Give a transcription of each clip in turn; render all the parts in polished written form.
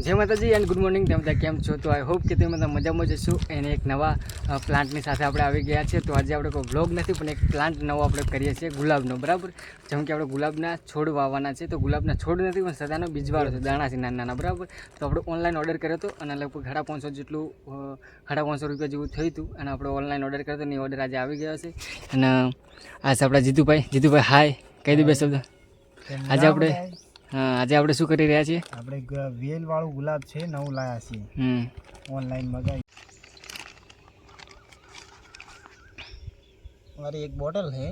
જય માતાજી and good morning. તમે બધા કેમ છો? તો આઈ હોપ કે તમે બધા મજામાં જ હશો. એને એક નવા પ્લાન્ટની સાથે આપણે આવી ગયા છે. તો આજે આપણે કોઈ વ્લોગ નથી પણ એક પ્લાન્ટ નવો આપણે કરીએ છીએ ગુલાબનો, બરાબર. જેમ કે આપણે ગુલાબના છોડ વાવવાના છે. તો ગુલાબના છોડ નથી પણ સદાનો બીજવાળો છે, દાણા છે નાના નાના, બરાબર. તો આપણે ઓનલાઈન ઓર્ડર કર્યો હતો અને લગભગ 550 જેટલું 550 રૂપિયા જેવું થયું હતું અને આપણે ઓનલાઈન ઓર્ડર કર્યો હતો ને ઓર્ડર આજે આવી ગયો છે. અને આ છે આપણા જીતુભાઈ હાય કહી દઉં બે શબ્દ. આજે આપણે આજે આપણે શું કરી રહ્યા છીએ? આપણે વેલ વાળું ગુલાબ છે, નવું લાયા છીએ, ઓનલાઈન મંગાવી. મારી એક બોટલ છે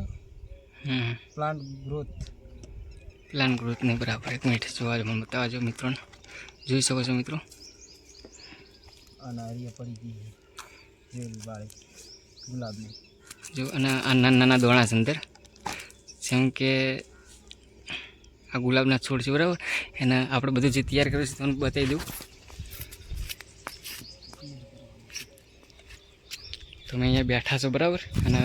પ્લાન્ટ ગ્રોથ નહીં, બરાબર. એક મિનિટ જોવા મને બતાવજો મિત્રોને, જોઈ શકો છો મિત્રો. અને હરિયા પડી ગઈ વેલ વાળી ગુલાબની જો. અને આ નાના નાના દોણા છે અંદર, જેમ કે આ ગુલાબના છોડ છે, બરાબર. એને આપણે બધું જે તૈયાર કર્યું છે તમને બતાવી દઉં. તમે અહીંયા બેઠા છો, બરાબર. અને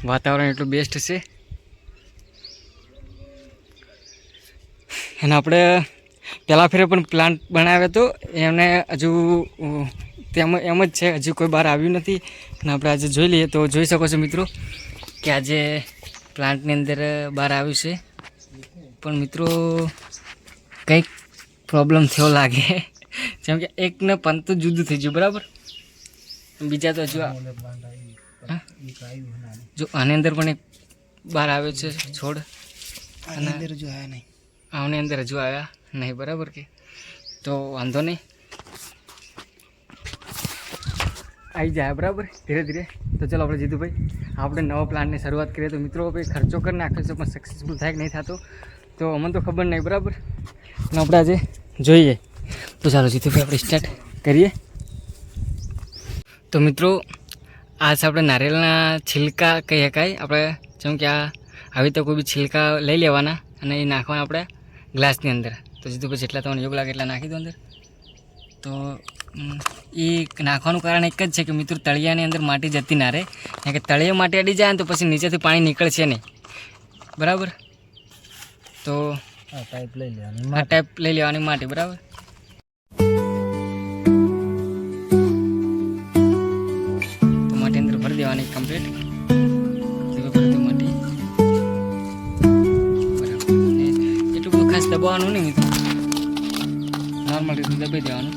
વાતાવરણ એટલું બેસ્ટ છે. અને આપણે પહેલાં ફેરે પણ પ્લાન્ટ બનાવ્યો હતો, એમને હજુ એમ જ છે, હજુ કોઈ બહાર આવ્યું નથી. અને આપણે આજે જોઈ લઈએ તો જોઈ શકો છો મિત્રો કે આજે પ્લાન્ટની અંદર બહાર આવ્યું છે. પણ મિત્રો કંઈક પ્રોબ્લેમ થયો લાગે, જેમ કે એકને પંતું જુદું થઈ ગયું, બરાબર. બીજા તો હજુ જો આની અંદર પણ એક બહાર આવ્યો છે છોડ, અને અંદર જો આયા નહીં, આની અંદર હજુ આવ્યા નહીં, બરાબર. કે તો વાંધો નહીં, આવી જાય, બરાબર, ધીરે ધીરે. તો ચાલો આપણે જીતુભાઈ આપણે નવા પ્લાન્ટની શરૂઆત કરીએ. તો મિત્રો ભાઈ ખર્ચો કરી નાખ્યો છે પણ સક્સેસફુલ થાય કે નહીં થતો તો અમને તો ખબર નહીં, બરાબર. અને આપણે આજે જોઈએ. તો ચાલો જીતુભાઈ આપણે સ્ટાર્ટ કરીએ. તો મિત્રો આ છે આપણે નારિયેળના છિલકા કહી શકાય. આપણે જેમ કે આવી રીતે કોઈ બી છિલકા લઈ લેવાના અને એ નાખવાના આપણે ગ્લાસની અંદર. તો જીતુભાઈ જેટલા તમને યોગ લાગે એટલા નાખી દો અંદર. તો એ નાખવાનું કારણ એક જ છે કે મિત્રો તળિયાની અંદર માટી જતી ના રહે, કારણ કે તળિયે માટી અડી જાય ને તો પછી નીચેથી પાણી નીકળશે નહીં, બરાબર. તો આ ટાઈપ લઈ લેવાની, આ ટાઈપ લઈ લેવાની માટી, બરાબર. તો માટી અંદર ભરી દેવાની કમ્પ્લીટ, ભરી દો માટી, બરાબર. એટલું બધું ખાસ દબાવવાનું નહીં મિત્રો, નોર્મલ રીતે દબાઈ દેવાનું.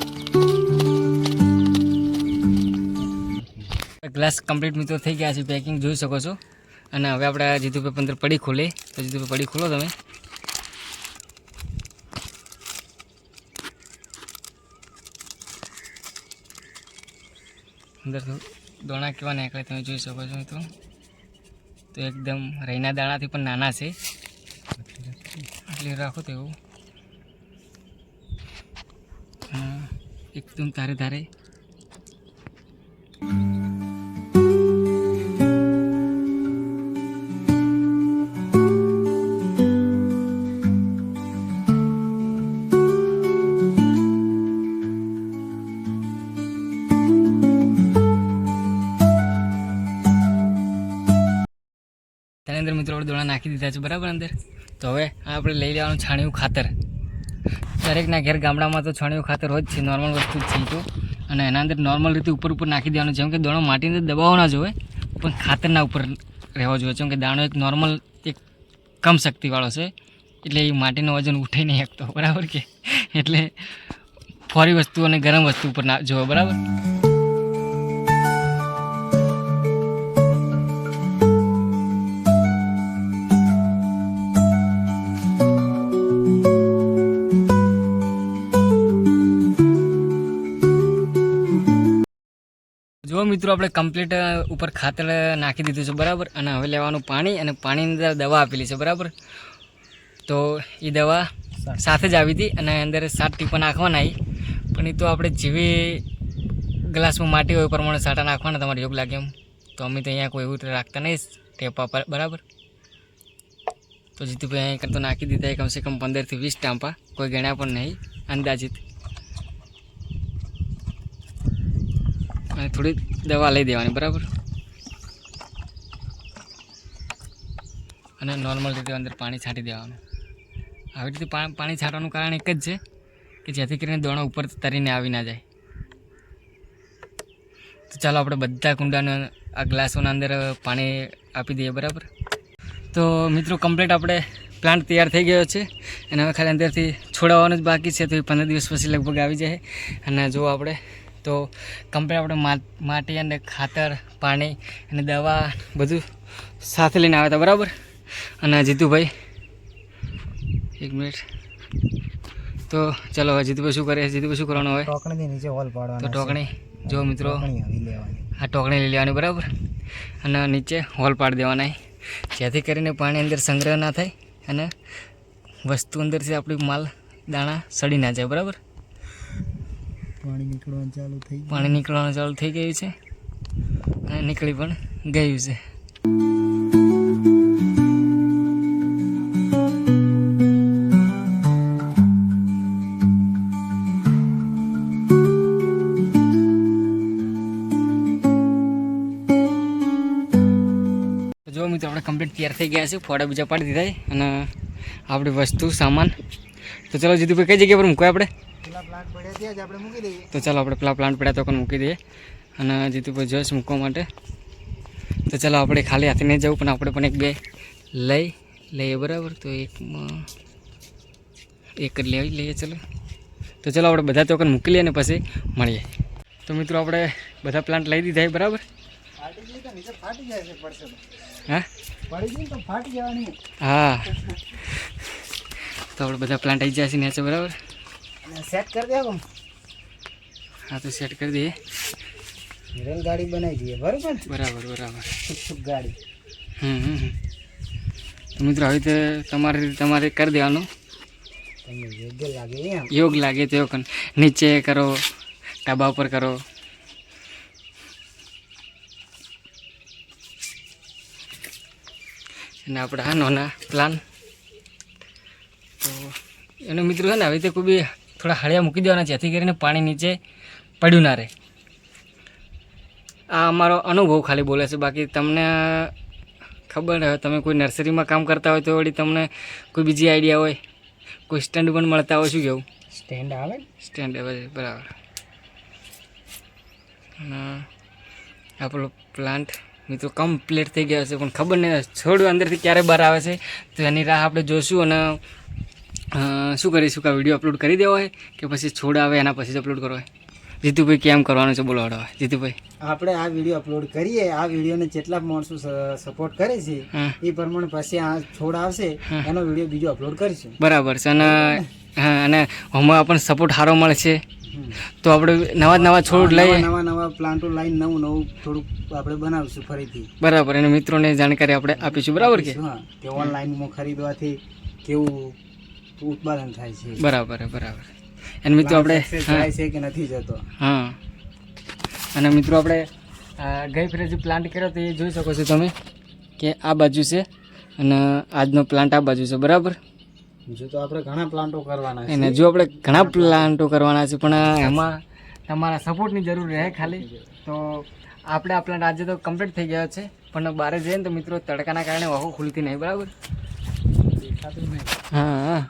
ગ્લાસ કમ્પ્લીટ મિત્રો થઈ ગયા છે, પેકિંગ જોઈ શકો છો. અને હવે આપણે જીતુભાઈ અંદર પડી ખોલે. તો જીતુભાઈ પડી ખોલો તમે. અંદર દોણા કેવા નીકળે તમે જોઈ શકો છો મિત્રો. તો એકદમ રઈના દાણાથી પણ નાના છે, એટલે રાખો તો એવું એકદમ ધારે ધારે. તેની અંદર મિત્રો આપણે દોણા નાખી દીધા છે, બરાબર અંદર. તો હવે આપણે લઈ લેવાનું છાણિયું ખાતર. દરેકના ઘેર ગામડામાં તો છાણિયું ખાતર હોય જ છે, નોર્મલ વસ્તુ જ છે. તો અને એના અંદર નોર્મલ રીતે ઉપર નાખી દેવાનું. જેમ કે દાણો માટીની અંદર દબાવવો ના જોઈએ પણ ખાતરના ઉપર રહેવો જોઈએ. જેમ કે દાણો એક નોર્મલ એક કમ શક્તિવાળો છે, એટલે એ માટીનું વજન ઉઠાઈ નહીં શકતો, બરાબર. કે એટલે ફોરી વસ્તુ અને ગરમ વસ્તુ ઉપર ના જોવો, બરાબર. જો મિત્રો આપણે કમ્પ્લીટ ઉપર ખાતર નાખી દીધું છે, બરાબર. અને હવે લેવાનું પાણી, અને પાણીની અંદર દવા આપેલી છે, બરાબર. તો એ દવા સાથે જ આવી હતી અને અંદર 7 ટીપા નાખવાના. પણ એ તો આપણે જેવી ગ્લાસમાં માટી હોય એ પ્રમાણે સાટા નાખવાના, તમારે યોગ લાગે એમ. તો અમે તો અહીંયા કોઈ એવું રાખતા નહીં ટેપા પર, બરાબર. તો જીતુભાઈ અહીં કરતો નાખી દીધા કમસે કમ 15 થી 20 ટાંપા, કોઈ ગણ્યા પણ નહીં, અંદાજિત. અને થોડી દવા લઈ દેવાની, બરાબર. અને નોર્મલ રીતે અંદર પાણી છાંટી દેવાનું. આવી રીતે પાણી છાંટવાનું કારણ એક જ છે કે જેથી કરીને દોણો ઉપર તરીને આવી ના જાય. તો ચાલો આપણે બધા કુંડાના આ ગ્લાસોના અંદર પાણી આપી દઈએ. બરાબર, તો મિત્રો કમ્પ્લીટ આપણે પ્લાન્ટ તૈયાર થઈ ગયો છે અને હવે ખાલી અંદરથી છોડાવવાનું જ બાકી છે. તો એ 15 દિવસ પછી લગભગ આવી જાય. અને જો આપણે તો કમ્પ્લીટ આપણે માટી અને ખાતર, પાણી અને દવા બધું સાથે લઈને આવ્યા હતા. બરાબર, અને જીતુભાઈ 1 મિનિટ. તો ચાલો હવે જીતુભાઈ શું કરે? જીતુભાઈ શું કરવાનું હોય? ટોકણીથી નીચે હોલ તો પાડવાનો ટોકણી જો મિત્રો આવી લેવાની. આ ટોકણી લઈ લેવાની. બરાબર, અને નીચે હોલ પાડી દેવાના, જેથી કરીને પાણી અંદર સંગ્રહ ના થાય અને વસ્તુ અંદરથી આપણી માલ દાણા સડી ના જાય. બરાબર, પાણી નીકળવાનું ચાલુ થઈ ગયું. પાણી નીકળવાનું ચાલુ થઈ ગયું છે અને નીકળી પણ ગયું છે. જો મિત્રો આપણે કમ્પ્લીટ તૈયાર થઈ ગયા છે. ફોડા બીજા પાડી દીધા છે અને આપણી વસ્તુ સામાન. તો ચાલો જીતુભાઈ કઈ જગ્યા પર મૂકવા આપણે? પેલા પ્લાન્ટ પડ્યા ત્યાં જ આપણે મૂકી દઈએ. તો ચાલો આપણે પેલા પ્લાન્ટ પડ્યા તો પણ મૂકી દઈએ અને જીતુભાઈ જોશ મૂકવા માટે. તો ચાલો આપણે ખાલી હાથે નહીં જવું, પણ આપણે પણ 1-2 લઈએ. બરાબર, તો એક જ લઈએ. ચાલો, તો ચાલો આપણે બધા ટોકન મૂકી લઈએ અને પછી મળીએ. તો મિત્રો આપણે બધા પ્લાન્ટ લઈ દીધા છે. બરાબર, ફાટી ગઈ તો નીચે ફાટી જાય છે, પડશે તો. હા પડી ગઈ તો ફાટી જવાની. હા, તો આપણે બધા પ્લાન્ટ આવી જાય છે નીચે. બરાબર, અને સેટ કરી દેવો. હા તો સેટ કરી દઈએ. રેલગાડી બનાવી દઈએ. બરાબર બરાબર. છુક ગાડી. તો મિત્રો હવે તો તમારે કરી દેવાનું. તમને યોગ્ય લાગે એમ. યોગ લાગે તો નીચે કરો, ડાબા ઉપર કરો. અને આપણે આ નાના પ્લાન તો એનો મિત્રો છે ને હવે તો કોઈ બી થોડા હળિયા મૂકી દેવાના, જેથી કરીને પાણી નીચે પડ્યું ના રહે. આ અમારો અનુભવ ખાલી બોલે છે, બાકી તમને ખબર હોય, તમે કોઈ નર્સરીમાં કામ કરતા હોય તો વળી તમને કોઈ બીજી આઈડિયા હોય, કોઈ સ્ટેન્ડ પણ મળતા હોય. શું કહેવું? સ્ટેન્ડ આવે ને? સ્ટેન્ડ આવે. બરાબર. અને આપણો પ્લાન્ટ મિત્રો કમ્પ્લીટ થઈ ગયો છે, પણ ખબર નહીં છોડ અંદરથી ક્યારે બહાર આવે છે. તો એની રાહ આપણે જોઈશું અને શું કરીશું કે વિડીયો અપલોડ કરી દેવો હોય કે પછી છોડ આવે એના પછી જ અપલોડ કરવો હોય? જીતુભાઈ કેમ કરવાનું છે બોલો? હડો જીતુભાઈ, આપણે આ વિડીયો અપલોડ કરીએ. આ વિડીયોને જેટલા માણસો સપોર્ટ કરે છે એ પ્રમાણે પછી આ છોડ આવશે એનો વિડીયો બીજો અપલોડ કરીશું. બરાબર છે. અને હા, અને આમાં આપણને સપોર્ટ સારો મળશે તો આપણે નવા છોડ લઈએ, નવા પ્લાન્ટો લાઈન નવું થોડુંક આપણે બનાવીશું ફરીથી. બરાબર. અને મિત્રોને જાણકારી આપણે આપીશું. બરાબર કે હા, કે ઓનલાઈનમાં ખરીદવાથી કેવું ઉત્પાદન થાય છે. બરાબર. અને મિત્રો આપણે જાય છે કે નથી જતો. હા, અને મિત્રો આપણે ગઈ ફેરે જે પ્લાન્ટ કર્યો તો એ જોઈ શકો છો તમે કે આ બાજુ છે અને આજનો પ્લાન્ટ આ બાજુ છે. બરાબર, જો તો આપણે ઘણા પ્લાન્ટો કરવાના છે. અને જો આપણે ઘણા પ્લાન્ટો કરવાના છે, પણ એમાં તમારા સપોર્ટની જરૂર રહે ખાલી. તો આપણે આ પ્લાન્ટ આજે તો કમ્પ્લીટ થઈ ગયો છે, પણ બહાર જઈએ ને તો મિત્રો તડકાના કારણે વાહો ખુલતી નહીં. બરાબર, દેખાતું નહીં. હા,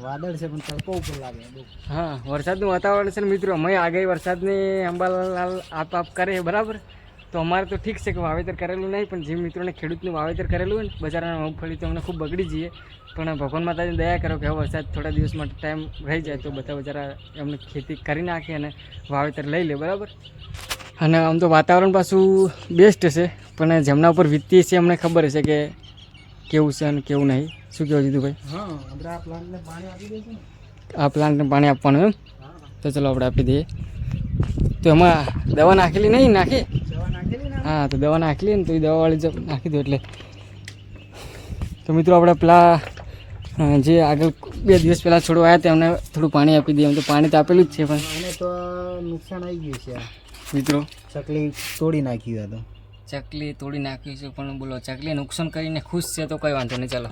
વાદળ છે પણ તડકો ઉપર લાગે. હા, વરસાદનું વાતાવરણ છે ને મિત્રો. અમે આગાહી વરસાદની અંબાલાલ આપ કરે. બરાબર, તો અમારે તો ઠીક છે કે વાવેતર કરેલું નહીં, પણ જે મિત્રોને ખેડૂતનું વાવેતર કરેલું હોય ને બજારના મગફળી, તો અમને ખૂબ બગડી જઈએ. પણ ભગવાન માતાજીને દયા કરો કે હવે વરસાદ થોડા દિવસ માટે ટાઈમ રહી જાય તો બધા બજારા એમને ખેતી કરી નાખે અને વાવેતર લઈ લે. બરાબર, અને આમ તો વાતાવરણ પાછું બેસ્ટ છે, પણ જેમના ઉપર વીતતી છે એમને ખબર છે કે કેવું છે અને કેવું નહીં. શું કહેવું જીતુભાઈ? હા, આપણે આ પ્લાન્ટને પાણી આપી દઈશું ને. આ પ્લાન્ટને પાણી આપવાનું એમ? તો ચલો આપણે આપી દઈએ. તો એમાં દવા નાખેલી નહીં? નાખી? દવા નાખેલી ને? હા, તો દવા નાખેલી ને તો એ દવાવાળી જ નાખી દો એટલે. તો મિત્રો આપણે પેલા જે આગળ 2 દિવસ પહેલાં છોડવા આવ્યા હતા એમને થોડું પાણી આપી દઈએ. એમ તો પાણી તો આપેલું જ છે, પણ આને તો નુકસાન આવી ગયું છે. મિત્રો ચકલી તોડી નાખ્યું હતું. ચકલી તોડી નાખ્યું છે, પણ બોલો ચકલી નુકસાન કરીને ખુશ છે તો કંઈ વાંધો નહીં. ચાલો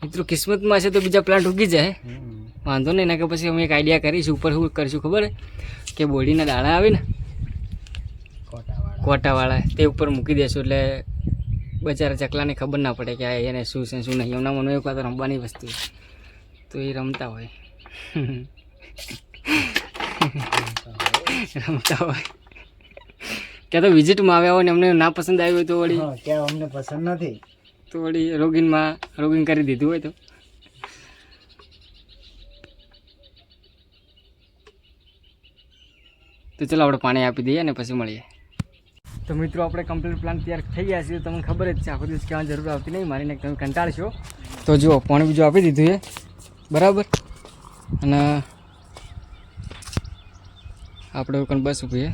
મિત્રો, કિસ્મતમાં છે તો બીજા પ્લાન્ટ ઉગી જાય, વાંધો નહીં. ના કે પછી અમે એક આઈડિયા કરીશું. ઉપર શું કરીશું ખબર કે બોડીના દાણા આવે ને કોટાવાળા, તે ઉપર મૂકી દઈશું એટલે બચારા ચકલાને ખબર ના પડે કે આ એને શું છે શું નહીં. એમના મનમાં એક વાત રમવાની વસ્તુ તો એ રમતા હોય રમતા હોય કે તો વિઝિટમાં આવ્યા હોય ને એમને ના પસંદ આવ્યું હોય તો વળી હા, કે અમને પસંદ નથી. તો વળી રોગિન કરી દીધું હોય તો ચલો આપણે પાણી આપી દઈએ અને પછી મળીએ. તો મિત્રો આપણે કમ્પ્લીટ પ્લાન તૈયાર થઈ ગયા છીએ. તમને ખબર જ છે આખો દિવસ કહેવાની જરૂર આવતી નહીં મારીને, તમે કંટાળશો. તો જુઓ પાણી બીજું આપી દીધું છે બરાબર. અને આપણે કોઈ બસ ઊભી છે,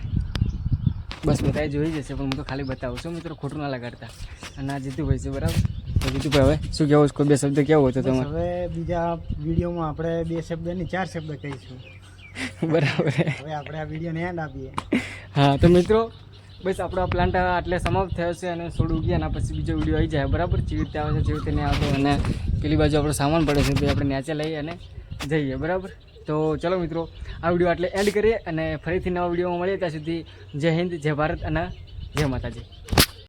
બસ બધાએ જોઈ જશે પણ હું તો ખાલી બતાવું છું મિત્રો, ખોટું ના લગાડતા. અને આ જીતુભાઈ છે બરાબર. તો જીતુભાઈ હવે શું કહેવું છે? કોઈ બે શબ્દ કેવો હતો બસ તમારે? હવે બીજા વિડીયોમાં આપણે 2 શબ્દ નહીં 4 શબ્દ કહીશું. બરાબર. હવે આપણે આ વિડીયોને એન્ડ આપીએ. હા તો મિત્રો બસ આપણો આ પ્લાન્ટ આટલે સમાપ્ત થયો છે અને થોડું ઉગ્યા અને પછી બીજો વિડીયો આવી જાય બરાબર. જેવી રીતે આવે છે જેવી રીતે નહીં આવતો. અને પેલી બાજુ આપણો સામાન પડે છે તો આપણે નેચે લઈ અને જઈએ બરાબર. તો ચલો મિત્રો આ વિડીયો આટલે એન્ડ કરીએ અને ફરીથી નવા વિડીયોમાં મળીએ. ત્યાં સુધી જય હિન્દ, જય ભારત અને જય માતાજી.